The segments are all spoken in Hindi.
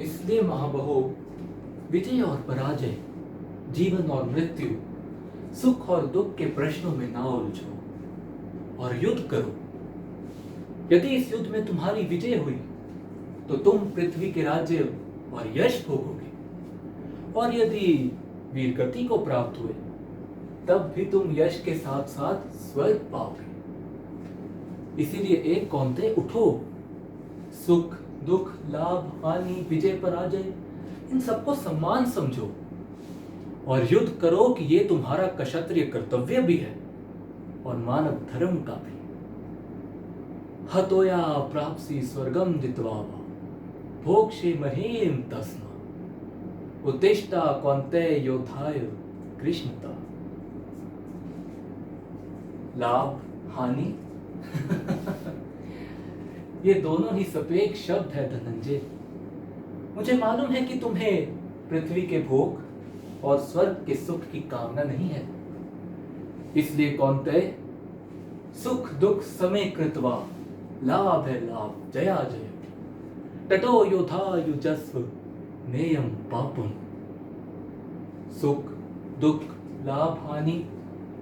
इसलिए महाबहो, विजय और पराजय, जीवन और मृत्यु, सुख और दुख के प्रश्नों में ना उलझो और युद्ध करो। यदि इस युद्ध में तुम्हारी विजय हुई तो तुम पृथ्वी के राज्य और यश भोगोगे, और यदि वीरगति को प्राप्त हुए तब भी तुम यश के साथ साथ स्वर्ग पाओगे। इसीलिए एक कौन्तेय उठो, सुख दुख, लाभ हानि, विजय पराजय, इन सबको सम्मान समझो और युद्ध करो कि ये तुम्हारा क्षत्रिय कर्तव्य भी है और मानव धर्म का भी। हतोया प्राप्सी स्वर्गम जित्वावा भोक्षे महीम तस्मा उत्तिष्ठा कौन्तेय योद्धाय कृष्णता। लाभ हानि ये दोनों ही सपेक शब्द है धनंजय। मुझे मालूम है कि तुम्हें पृथ्वी के भोग और स्वर्ग के सुख की कामना नहीं है। इसलिए कौन्तेय, सुख दुख समय कृत्वा लाभ है लाभ, जया जय, ततो योधा युजस्व नेयम पापुम। सुख दुख लाभ हानि,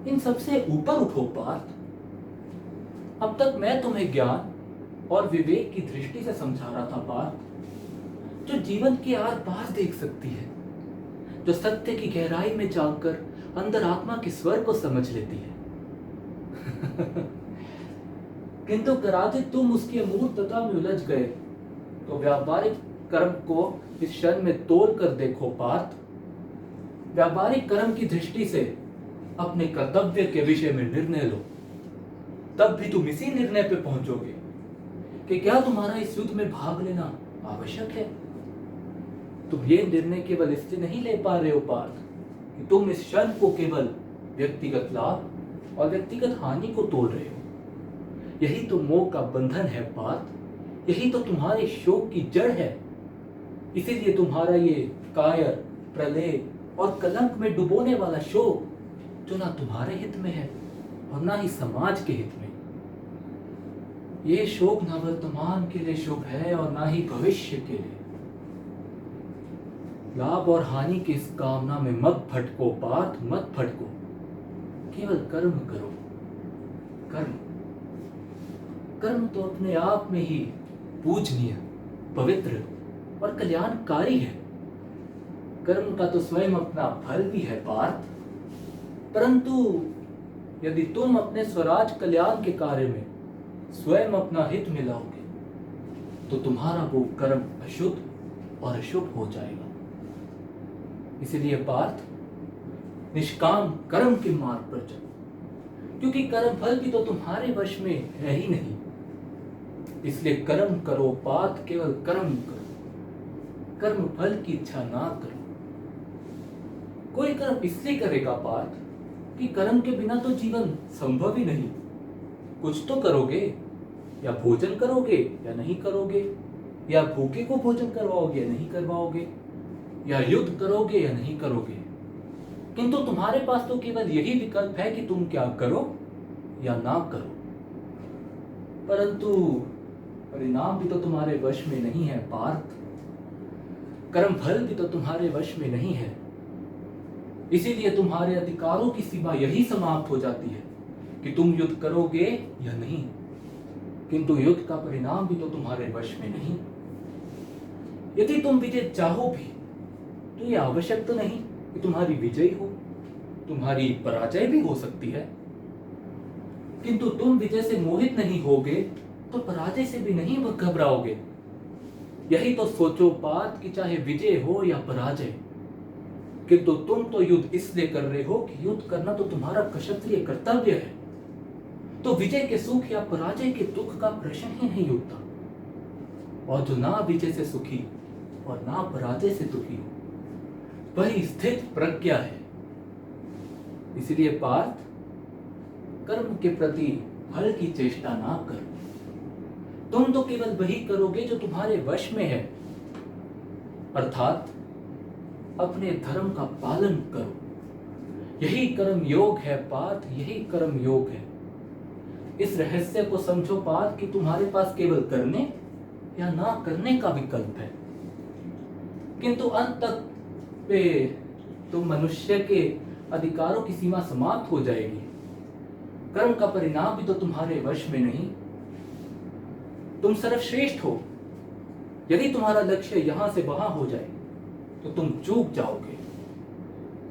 इन सबसे ऊपर उठो पार्थ। अब तक मैं तुम्हें ज्ञान और विवेक की दृष्टि से समझा रहा था पार्थ, जो जीवन के आर पार देख सकती है, जो सत्य की गहराई में जाकर अंदर आत्मा के स्वर को समझ लेती है। किंतु कराते तुम उसकी अमूर्तता में उलझ गए तो व्यावहारिक कर्म को इस क्षण में तोल कर देखो पार्थ। व्यावहारिक कर्म की दृष्टि से अपने कर्तव्य के विषय में निर्णय लो, तब भी तुम इसी निर्णय पे पहुंचोगे कि क्या तुम्हारा इस युद्ध में भाग लेना आवश्यक है। तुम ये निर्णय केवल इसलिए नहीं ले पा रहे हो पार्थ कि तुम इस क्षण को केवल व्यक्तिगत लाभ और व्यक्तिगत हानि को तोल रहे हो। यही तो मोह का बंधन है पार्थ, यही तो तुम्हारे शोक की जड़ है। इसीलिए तुम्हारा ये कायर, प्रलय और कलंक में डुबोने वाला शोक, जो ना तुम्हारे हित में है और ना ही समाज के हित में। ये शोक ना वर्तमान के लिए शुभ है और ना ही भविष्य के लिए। लाभ और हानि की इस कामना में मत भटको पार्थ, मत भटको। केवल कर्म करो। कर्म कर्म तो अपने आप में ही पूजनीय, पवित्र और कल्याणकारी है। कर्म का तो स्वयं अपना फल भी है पार्थ। परंतु यदि तुम अपने स्वराज कल्याण के कार्य में स्वयं अपना हित मिलाओगे तो तुम्हारा वो कर्म अशुद्ध और अशुभ हो जाएगा। इसलिए पार्थ, निष्काम कर्म के मार्ग पर चलो, क्योंकि कर्म फल भी तो तुम्हारे वश में है ही नहीं। इसलिए कर्म करो पार्थ, केवल कर्म करो, कर्म फल की इच्छा ना करो। कोई कर्म इसलिए करेगा पार्थ कि कर्म के बिना तो जीवन संभव ही नहीं। कुछ तो करोगे, या भोजन करोगे या नहीं करोगे, या भूखे को भोजन करवाओगे या नहीं करवाओगे, या युद्ध करोगे या नहीं करोगे। किंतु तुम्हारे पास तो केवल यही विकल्प है कि तुम क्या करो या ना करो। परंतु परिणाम भी तो तुम्हारे वश में नहीं है पार्थ, कर्म फल भी तो तुम्हारे वश में नहीं है। इसीलिए तुम्हारे अधिकारों की सीमा यही समाप्त हो जाती है कि तुम युद्ध करोगे या नहीं। किंतु युद्ध का परिणाम भी तो तुम्हारे वश में नहीं। यदि तुम विजय चाहो भी तो यह आवश्यक तो नहीं कि तुम्हारी विजय हो, तुम्हारी पराजय भी हो सकती है। किंतु तुम विजय से मोहित नहीं होगे तो पराजय से भी नहीं घबराओगे। यही तो सोचो पार्थ कि चाहे विजय हो या पराजय, किंतु तुम तो युद्ध इसलिए कर रहे हो कि युद्ध करना तो तुम्हारा क्षत्रिय कर्तव्य है। तो विजय के सुख या पराजय के दुख का प्रश्न ही नहीं उठता। और जो ना विजय से सुखी और ना पराजय से दुखी हो, वही स्थित प्रज्ञा है। इसलिए पार्थ, कर्म के प्रति फल की चेष्टा ना करो। तुम तो केवल वही करोगे जो तुम्हारे वश में है, अर्थात अपने धर्म का पालन करो। यही कर्म योग है पार्थ, यही कर्म योग है। इस रहस्य को समझो पार्थ कि तुम्हारे पास केवल करने या ना करने का विकल्प है। किंतु अंत तक पे तो मनुष्य के अधिकारों की सीमा समाप्त हो जाएगी। कर्म का परिणाम भी तो तुम्हारे वश में नहीं। तुम सर्वश्रेष्ठ हो। यदि तुम्हारा लक्ष्य यहां से वहां हो जाए तो तुम चूक जाओगे।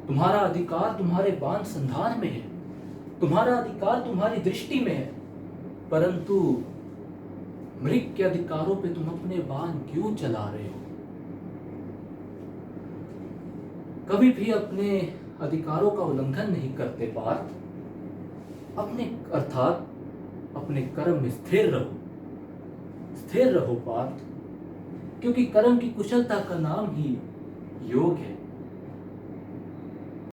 तुम्हारा अधिकार तुम्हारे बाण संधान में है, तुम्हारा अधिकार तुम्हारी दृष्टि में है, परंतु मृग के अधिकारों पे तुम अपने बाण क्यों चला रहे हो? कभी भी अपने अधिकारों का उल्लंघन नहीं करते पार्थ। अपने अर्थात अपने कर्म में स्थिर रहो, स्थिर रहो पार्थ, क्योंकि कर्म की कुशलता का नाम ही योग है।